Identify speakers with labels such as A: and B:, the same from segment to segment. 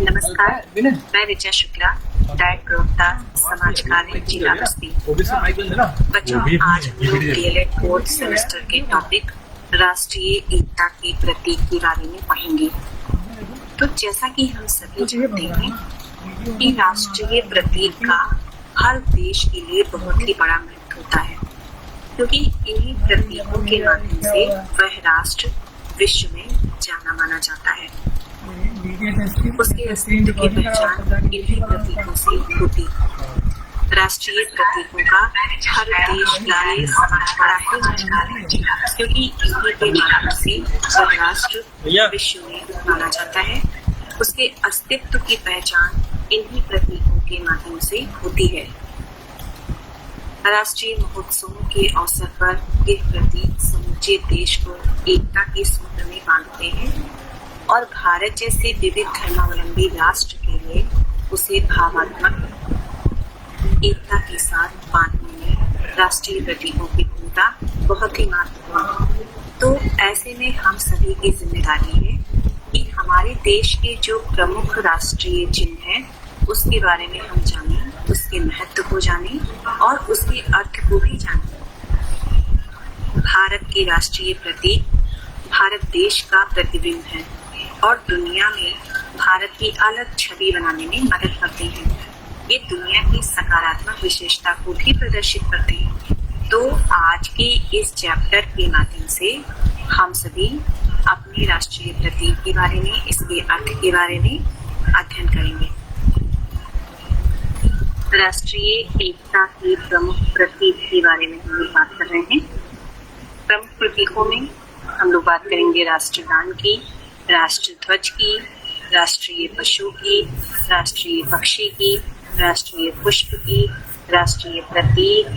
A: नमस्कार, मैं ऋचा शुक्ला, डाइट प्रवक्ता, समाज कार्य, जिला बस्ती। बच्चों, आज हम लोग डीएलएड फोर्थ सेमेस्टर के टॉपिक राष्ट्रीय एकता के प्रतीक के बारे में पढ़ेंगे। तो जैसा कि हम सभी जानते हैं कि राष्ट्रीय प्रतीक का हर देश के लिए बहुत ही बड़ा महत्व होता है, क्योंकि इन्हीं प्रतीकों के माध्यम से वह राष्ट्र विश्व में जाना माना जाता है। उसके अस्तित्व की पहचान इन्हीं प्रतीकों से होती है। राष्ट्रीय प्रतीकों का हर देश के लिए बड़ा ही महत्व है, क्योंकि इन्हीं के माध्यम से वह राष्ट्र विश्व में माना जाता है। उसके अस्तित्व की पहचान इन्हीं प्रतीकों के माध्यम से होती है। राष्ट्रीय महोत्सवों के अवसर पर यह प्रतीक समूचे देश को एकता के सूत्र में बांधते हैं और भारत जैसे विविध धर्मावलंबी राष्ट्र के लिए उसे भावात्मक एकता के साथ बांधने में राष्ट्रीय प्रतीकों की भूमिका बहुत ही महत्वपूर्ण है। तो ऐसे में हम सभी की जिम्मेदारी है कि हमारे देश के जो प्रमुख राष्ट्रीय चिन्ह हैं उसके बारे में हम जानें, उसके महत्व को जानें और उसके अर्थ को भी जानें। भारत के राष्ट्रीय प्रतीक भारत देश का प्रतिबिंब है और दुनिया में भारत की अलग छवि बनाने में मदद करते हैं। ये दुनिया की सकारात्मक विशेषता को भी प्रदर्शित करते हैं। तो आज के इस चैप्टर के माध्यम से हम सभी अपने राष्ट्रीय प्रतीक के बारे में, इसके अर्थ के बारे में अध्ययन करेंगे। राष्ट्रीय एकता के प्रमुख प्रतीक के बारे में हम लोग बात कर रहे हैं। प्रमुख प्रतीकों में हम लोग बात करेंगे राष्ट्रगान की, राष्ट्र ध्वज की, राष्ट्रीय पशु की, राष्ट्रीय पक्षी की, राष्ट्रीय पुष्प की, राष्ट्रीय प्रतीक,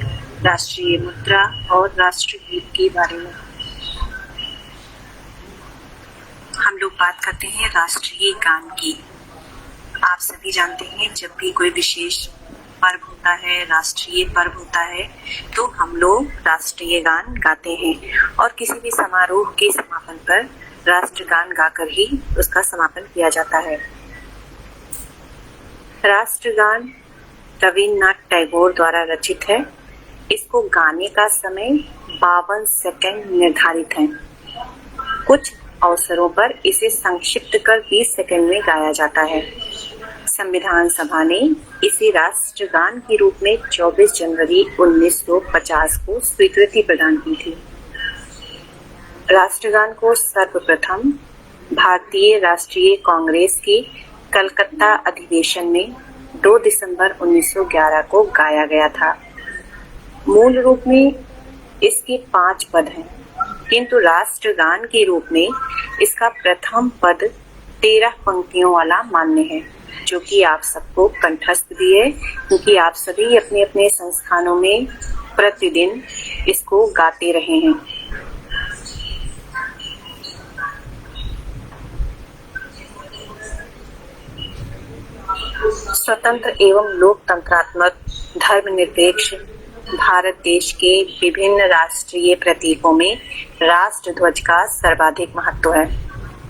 A: राष्ट्रीय मुद्रा और राष्ट्रगीत के बारे में हम लोग बात करते हैं। राष्ट्रीय गान की, आप सभी जानते हैं जब भी कोई विशेष पर्व होता है, राष्ट्रीय पर्व होता है, तो हम लोग राष्ट्रीय गान गाते हैं और किसी भी समारोह के समापन पर राष्ट्रगान गाकर ही उसका समापन किया जाता है। राष्ट्रगान रविन्द्रनाथ टैगोर द्वारा रचित है। इसको गाने का समय 52 सेकंड निर्धारित है। कुछ अवसरों पर इसे संक्षिप्त कर 20 सेकंड में गाया जाता है। संविधान सभा ने इसे राष्ट्रगान के रूप में 24 जनवरी 1950 को स्वीकृति प्रदान की थी। राष्ट्रगान को सर्वप्रथम भारतीय राष्ट्रीय कांग्रेस के कलकत्ता अधिवेशन में 2 दिसंबर 1911 को गाया गया था। मूल रूप में इसके 5 पद हैं, किंतु राष्ट्रगान के रूप में इसका प्रथम पद 13 पंक्तियों वाला मान्य है, जो कि आप सबको कंठस्थ भी है, क्योंकि आप सभी अपने अपने संस्थानों में प्रतिदिन इसको गाते रहे हैं। स्वतंत्र एवं लोकतंत्रात्मक धर्मनिरपेक्ष भारत देश के विभिन्न राष्ट्रीय प्रतीकों में राष्ट्र ध्वज का सर्वाधिक महत्व है।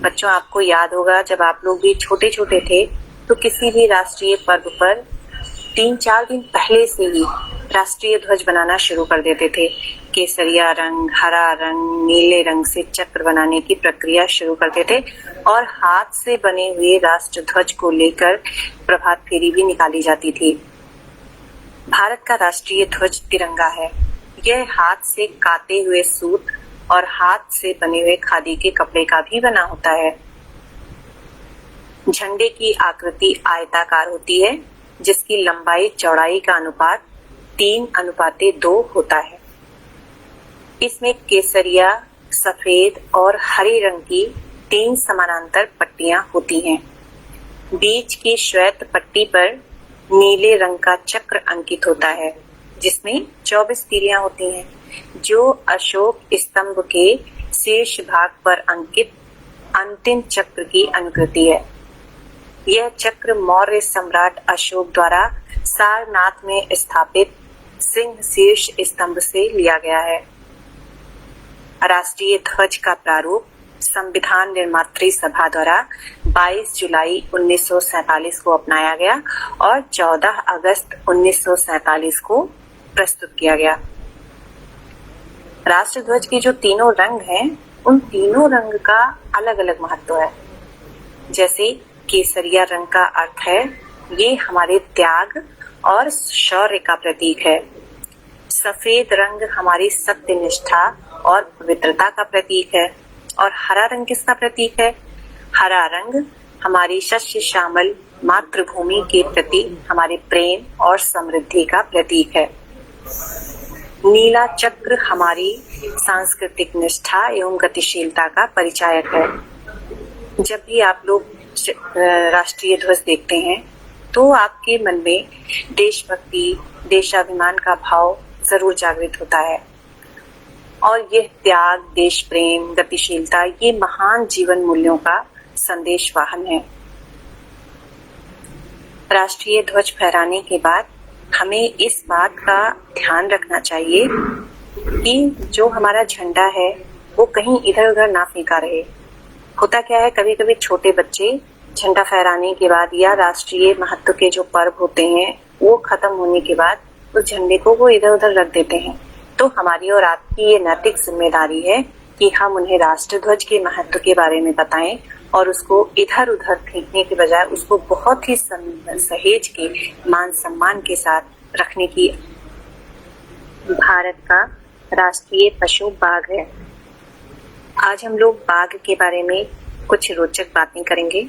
A: बच्चों, आपको याद होगा जब आप लोग भी छोटे छोटे थे तो किसी भी राष्ट्रीय पर्व पर 3-4 दिन पहले से ही राष्ट्रीय ध्वज बनाना शुरू कर देते थे। केसरिया रंग, हरा रंग, नीले रंग से चक्र बनाने की प्रक्रिया शुरू करते थे और हाथ से बने हुए राष्ट्र ध्वज को लेकर प्रभात फेरी भी निकाली जाती थी। भारत का राष्ट्रीय ध्वज तिरंगा है। यह हाथ से काते हुए सूत और हाथ से बने हुए खादी के कपड़े का भी बना होता है। झंडे की आकृति आयताकार होती है, जिसकी लंबाई चौड़ाई का अनुपात 3:2 होता है। इसमें केसरिया, सफेद और हरे रंग की 3 समानांतर पट्टियां होती हैं। बीच की श्वेत पट्टी पर नीले रंग का चक्र अंकित होता है, जिसमें 24 तीलियां होती हैं, जो अशोक स्तंभ के शीर्ष भाग पर अंकित अंतिम चक्र की अनुकृति है। यह चक्र मौर्य सम्राट अशोक द्वारा सारनाथ में स्थापित सिंह शीर्ष स्तंभ से लिया गया है। राष्ट्रीय ध्वज का प्रारूप संविधान निर्मात्री सभा द्वारा 22 जुलाई 1947 को अपनाया गया और 14 अगस्त 1947 को प्रस्तुत किया गया। राष्ट्रध्वज के जो तीनों रंग हैं, उन तीनों रंग का अलग अलग महत्व है। जैसे केसरिया रंग का अर्थ है ये हमारे त्याग और शौर्य का प्रतीक है। सफेद रंग हमारी सत्यनिष्ठा और पवित्रता का प्रतीक है। और हरा रंग किसका प्रतीक है? हरा रंग हमारी शस्य श्यामल मातृभूमि के प्रति हमारे प्रेम और समृद्धि का प्रतीक है। नीला चक्र हमारी सांस्कृतिक निष्ठा एवं गतिशीलता का परिचायक है। जब भी आप लोग राष्ट्रीय ध्वज देखते हैं तो आपके मन में देशभक्ति, देशाभिमान का भाव जरूर जागृत होता है। और यह त्याग, देश प्रेम, गतिशीलता ये महान जीवन मूल्यों का संदेश वाहन है। राष्ट्रीय ध्वज फहराने के बाद हमें इस बात का ध्यान रखना चाहिए कि जो हमारा झंडा है वो कहीं इधर उधर ना फेंका रहे। होता क्या है, कभी कभी छोटे बच्चे झंडा फहराने के बाद या राष्ट्रीय महत्व के जो पर्व होते हैं वो खत्म होने के बाद उस झंडे को वो इधर उधर रख देते हैं। तो हमारी और आपकी ये नैतिक जिम्मेदारी है कि हम उन्हें राष्ट्रध्वज के महत्व के बारे में बताएं और उसको इधर उधर फेंकने के बजाय उसको बहुत ही सहेज के, मान सम्मान के साथ रखने की। भारत का राष्ट्रीय पशु बाघ है। आज हम लोग बाघ के बारे में कुछ रोचक बातें करेंगे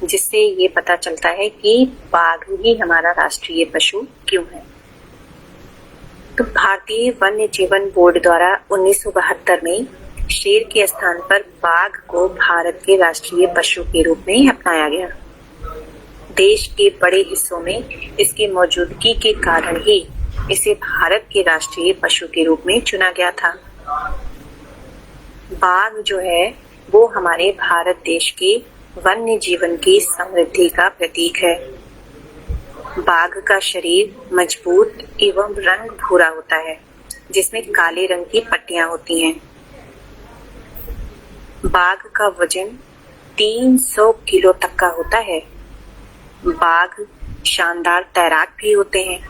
A: जिससे ये पता चलता है कि बाघ ही हमारा राष्ट्रीय पशु क्यों है। तो भारतीय वन्य जीवन बोर्ड द्वारा 1972 में शेर के स्थान पर बाघ को भारत के राष्ट्रीय पशु के रूप में अपनाया गया। देश के बड़े हिस्सों में इसकी मौजूदगी के कारण ही इसे भारत के राष्ट्रीय पशु के रूप में चुना गया था। बाघ जो है वो हमारे भारत देश के वन्य जीवन की समृद्धि का प्रतीक है। बाघ का शरीर मजबूत एवं रंग भूरा होता है जिसमें काले रंग की पट्टियां होती हैं। बाघ का वजन 300 किलो तक का होता है। बाघ शानदार तैराक भी होते हैं।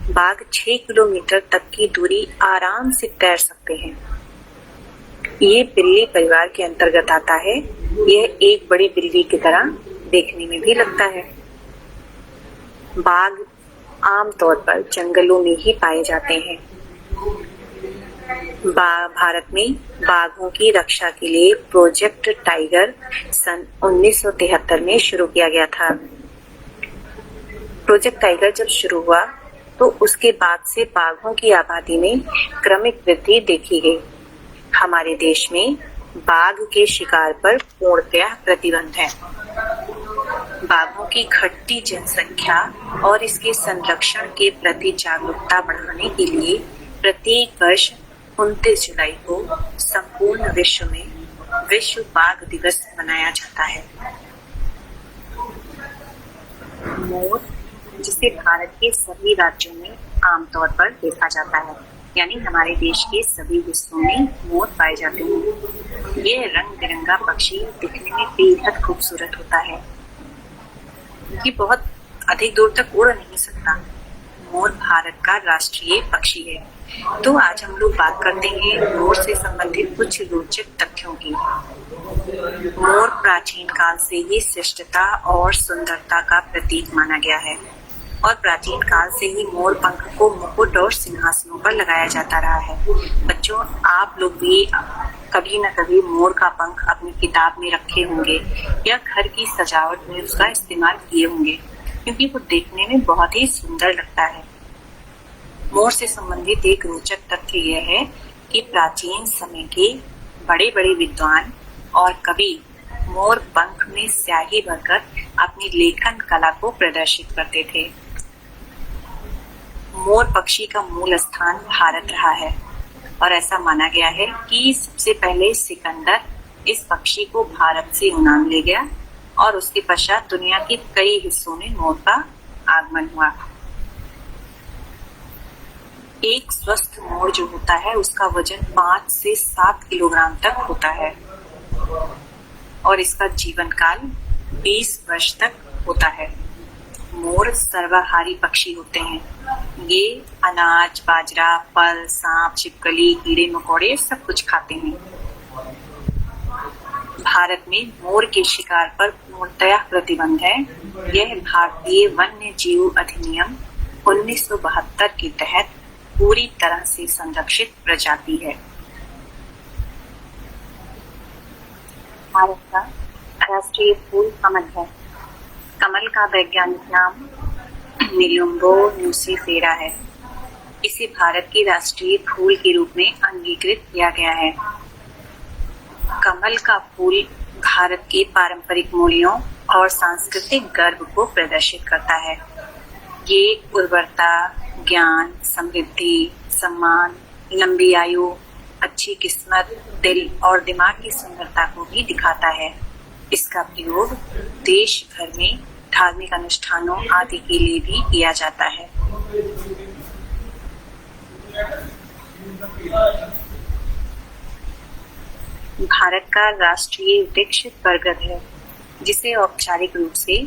A: बाघ 6 किलोमीटर तक की दूरी आराम से तैर सकते हैं। ये बिल्ली परिवार के अंतर्गत आता है। यह एक बड़ी बिल्ली की तरह देखने में भी लगता है। बाघ आमतौर पर जंगलों में ही पाए जाते हैं। भारत में बाघों की रक्षा के लिए प्रोजेक्ट टाइगर सन 1973 में शुरू किया गया था। प्रोजेक्ट टाइगर जब शुरू हुआ तो उसके बाद से बाघों की आबादी में क्रमिक वृद्धि देखी गई। हमारे देश में बाघ के शिकार पर पूर्णतः प्रतिबंध है। बाघों की घटती जनसंख्या और इसके संरक्षण के प्रति जागरूकता बढ़ाने के लिए प्रत्येक वर्ष 29 जुलाई को संपूर्ण विश्व में विश्व बाघ दिवस मनाया जाता है। मोर, जिसे भारत के सभी राज्यों में आमतौर पर देखा जाता है, यानी हमारे देश के सभी हिस्सों में मोर पाए जाते हैं। ये रंग बिरंगा पक्षी दिखने में बेहद खूबसूरत होता है। ये बहुत अधिक दूर तक उड़ नहीं सकता। मोर भारत का राष्ट्रीय पक्षी है। तो आज हम लोग बात करते हैं मोर से संबंधित कुछ रोचक तथ्यों की। मोर प्राचीन काल से ही श्रेष्ठता और सुंदरता का प्रतीक माना गया है और प्राचीन काल से ही मोर पंख को मुकुट और सिंहासनों पर लगाया जाता रहा है। बच्चों, आप लोग भी कभी न कभी मोर का पंख अपनी किताब में रखे होंगे या घर की सजावट में उसका इस्तेमाल किए होंगे क्योंकि वो देखने में बहुत ही सुंदर लगता है। मोर से संबंधित एक रोचक तथ्य यह है कि प्राचीन समय के बड़े बड़े विद्वान और कवि मोर पंख में स्याही भरकर अपनी लेखन कला को प्रदर्शित करते थे। मोर पक्षी का मूल स्थान भारत रहा है और ऐसा माना गया है कि सबसे पहले सिकंदर इस पक्षी को भारत से यूनान ले गया और उसके पश्चात दुनिया के कई हिस्सों में मोर का आगमन हुआ। एक स्वस्थ मोर जो होता है उसका वजन 5 से 7 किलोग्राम तक होता है। और इसका जीवन काल 20 वर्ष तक होता है। मोर सर्वाहारी पक्षी होते हैं। ये अनाज, बाजरा, फल, सांप, छिपकली, कीड़े मकोड़े सब कुछ खाते हैं। भारत में मोर के शिकार पर पूर्णतः प्रतिबंध है। यह भारतीय वन्य जीव अधिनियम 1972 के तहत पूरी तरह से संरक्षित प्रजाति है। भारत का राष्ट्रीय फूल कमल है। कमल का वैज्ञानिक नाम निलुम्बो न्यूसीफेरा है। इसे भारत के राष्ट्रीय फूल के रूप में अंगीकृत किया गया है। कमल का फूल भारत के पारंपरिक मूल्यों और सांस्कृतिक गर्व को प्रदर्शित करता है। ये उर्वरता, ज्ञान, समृद्धि, सम्मान, लंबी आयु, अच्छी किस्मत, दिल और दिमाग की सुंदरता को भी दिखाता है। इसका प्रयोग देश भर में धार्मिक अनुष्ठानों आदि के लिए भी किया जाता है। भारत का राष्ट्रीय वृक्ष बरगद है, जिसे औपचारिक रूप से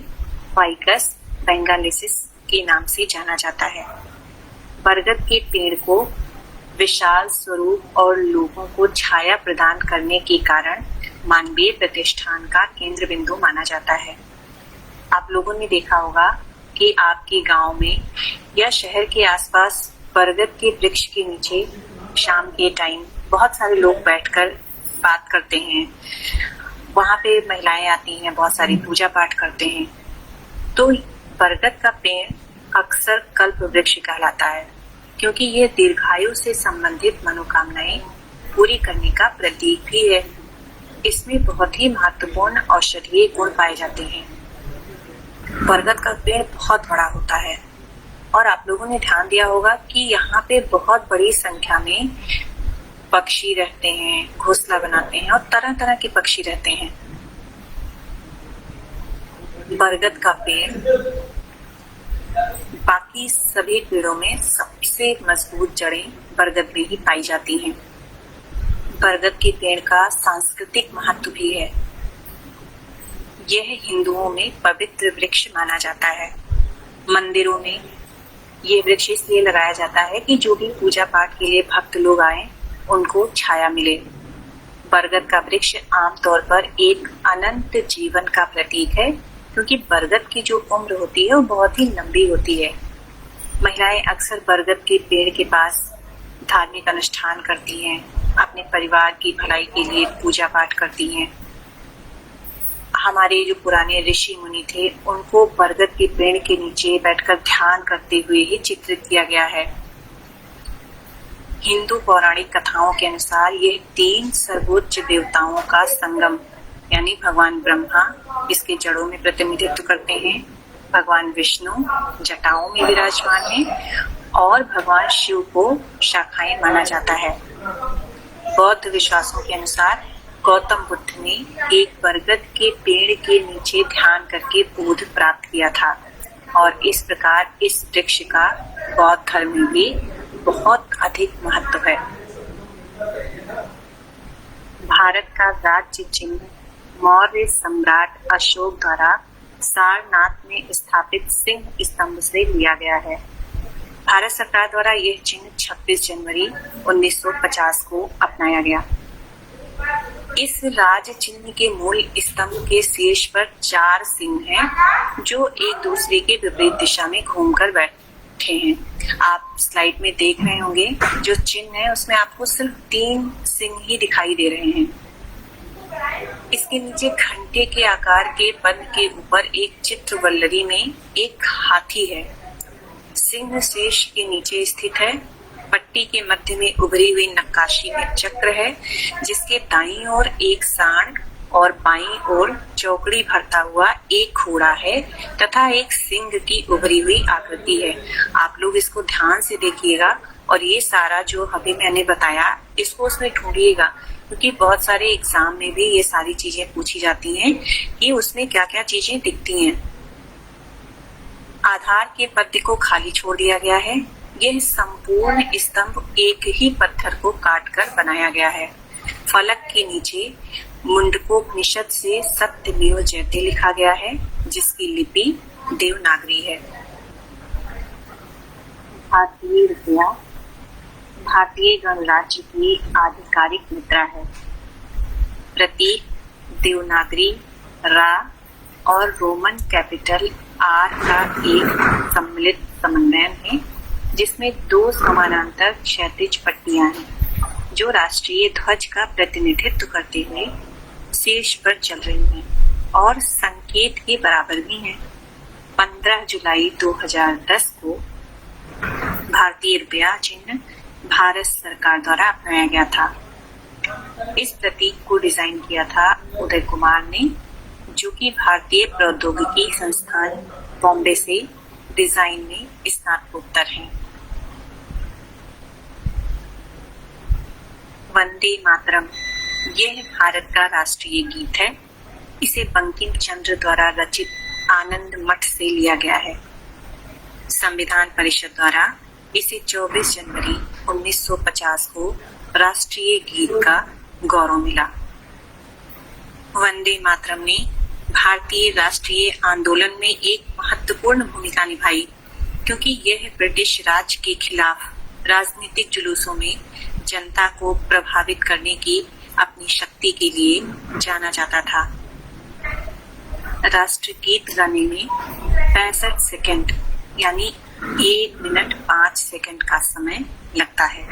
A: फाइकस बेंगालेसिस के नाम से जाना जाता है। बरगद के पेड़ को विशाल स्वरूप और लोगों को छाया प्रदान करने के कारण मानवीय प्रतिष्ठान का केंद्र बिंदु माना जाता है। आप लोगों ने देखा होगा कि आपके गांव में या शहर के आसपास बरगद के वृक्ष के नीचे शाम के टाइम बहुत सारे लोग बैठकर बात करते हैं। वहां पे महिलाएं आती हैं, बहुत सारी पूजा पाठ करते हैं। तो बरगद का पेड़ अक्सर कल्प वृक्ष कहलाता है, क्योंकि यह दीर्घायु से संबंधित मनोकामनाएं पूरी करने का प्रतीक भी है। इसमें बहुत ही महत्वपूर्ण औषधीय गुण पाए जाते हैं। बरगद का पेड़ बहुत बड़ा होता है और आप लोगों ने ध्यान दिया होगा कि यहाँ पे बहुत बड़ी संख्या में पक्षी रहते हैं, घोंसला बनाते हैं और तरह तरह के पक्षी रहते हैं। बरगद का पेड़ बाकी सभी पेड़ों में सबसे मजबूत जड़ें बरगद में ही पाई जाती हैं। बरगद के पेड़ का सांस्कृतिक महत्व भी है। यह हिंदुओं में पवित्र वृक्ष माना जाता है। मंदिरों में ये वृक्ष इसलिए लगाया जाता है कि जो भी पूजा पाठ के लिए भक्त लोग आए उनको छाया मिले। बरगद का वृक्ष आमतौर पर एक अनंत जीवन का प्रतीक है, क्योंकि बरगद की जो उम्र होती है वो बहुत ही लंबी होती है। महिलाएं अक्सर बरगद के पेड़ के पास धार्मिक अनुष्ठान करती हैं, अपने परिवार की भलाई के लिए पूजा पाठ करती हैं। हमारे जो पुराने ऋषि मुनि थे उनको बरगद के पेड़ के नीचे बैठकर ध्यान करते हुए ही चित्रित किया गया है। हिंदू पौराणिक कथाओं के अनुसार यह 3 सर्वोच्च देवताओं का संगम यानी भगवान ब्रह्मा इसके जड़ों में प्रतिनिधित्व करते हैं, भगवान विष्णु जटाओं में विराजमान हैं और भगवान शिव को शाखाएं माना जाता है। बौद्ध विश्वासों के अनुसार गौतम बुद्ध ने एक बरगद के पेड़ के नीचे ध्यान करके बोध प्राप्त किया था और इस प्रकार इस वृक्ष का बौद्ध धर्म में भी बहुत अधिक महत्व है। भारत का राज्य चिन्ह मौर्य सम्राट अशोक द्वारा सारनाथ में स्थापित सिंह स्तंभ से लिया गया है। भारत सरकार द्वारा यह चिन्ह 26 जनवरी 1950 को अपनाया गया। इस राज चिन्ह के मूल स्तंभ के शीर्ष पर 4 सिंह हैं, जो एक दूसरे के विपरीत दिशा में घूमकर बैठे हैं। आप स्लाइड में देख रहे होंगे जो चिन्ह है उसमें आपको सिर्फ 3 सिंह ही दिखाई दे रहे हैं। इसके नीचे घंटे के आकार के पद के ऊपर एक चित्रवल्लरी में एक हाथी है। सिंह शीर्ष के नीचे स्थित है। पट्टी के मध्य में उभरी हुई नक्काशी में चक्र है, जिसके दाईं ओर एक सांड और बाईं ओर चौकड़ी भरता हुआ एक घोड़ा है तथा एक सिंह की उभरी हुई आकृति है। आप लोग इसको ध्यान से देखिएगा और ये सारा जो अभी मैंने बताया इसको उसमें ढूंढिएगा, क्योंकि बहुत सारे एग्जाम में भी ये सारी चीजें पूछी जाती हैं कि उसमें क्या क्या चीजें दिखती हैं। आधार के पद्य को खाली छोड़ दिया गया है। यह संपूर्ण स्तंभ एक ही पत्थर को काटकर बनाया गया है। फलक के नीचे मुंडकोपनिषद से सत्यमेव जयते लिखा गया है, जिसकी लिपि देवनागरी है। भारतीय रुपया भारतीय गणराज्य की आधिकारिक मुद्रा है। प्रतीक देवनागरी रा और रोमन कैपिटल आर का एक सम्मिलित समन्वय है, जिसमें दो समानांतर क्षैतिज पट्टियां हैं, जो राष्ट्रीय ध्वज का प्रतिनिधित्व करते हुए शीर्ष पर चल रही हैं और संकेत के बराबर भी हैं। 15 जुलाई 2010 को भारतीय रुपया चिन्ह भारत सरकार द्वारा अपनाया गया था। इस प्रतीक को डिजाइन किया था उदय कुमार ने, जो कि भारतीय प्रौद्योगिकी संस्थान बॉम्बे से डिजाइन में स्नातकोत्तर हैं। वंदे मातरम यह भारत का राष्ट्रीय गीत है। इसे बंकिम चंद्र द्वारा रचित आनंद मठ से लिया गया है। संविधान परिषद द्वारा इसे 24 जनवरी 1950 को राष्ट्रीय गीत का गौरव मिला। वंदे मातरम ने भारतीय राष्ट्रीय आंदोलन में एक महत्वपूर्ण भूमिका निभाई, क्योंकि यह ब्रिटिश राज के खिलाफ राजनीतिक जुलूसों में जनता को प्रभावित करने की अपनी शक्ति के लिए जाना जाता था। राष्ट्रगीत गाने में 65 सेकंड यानी 1 मिनट 5 सेकंड का समय लगता है।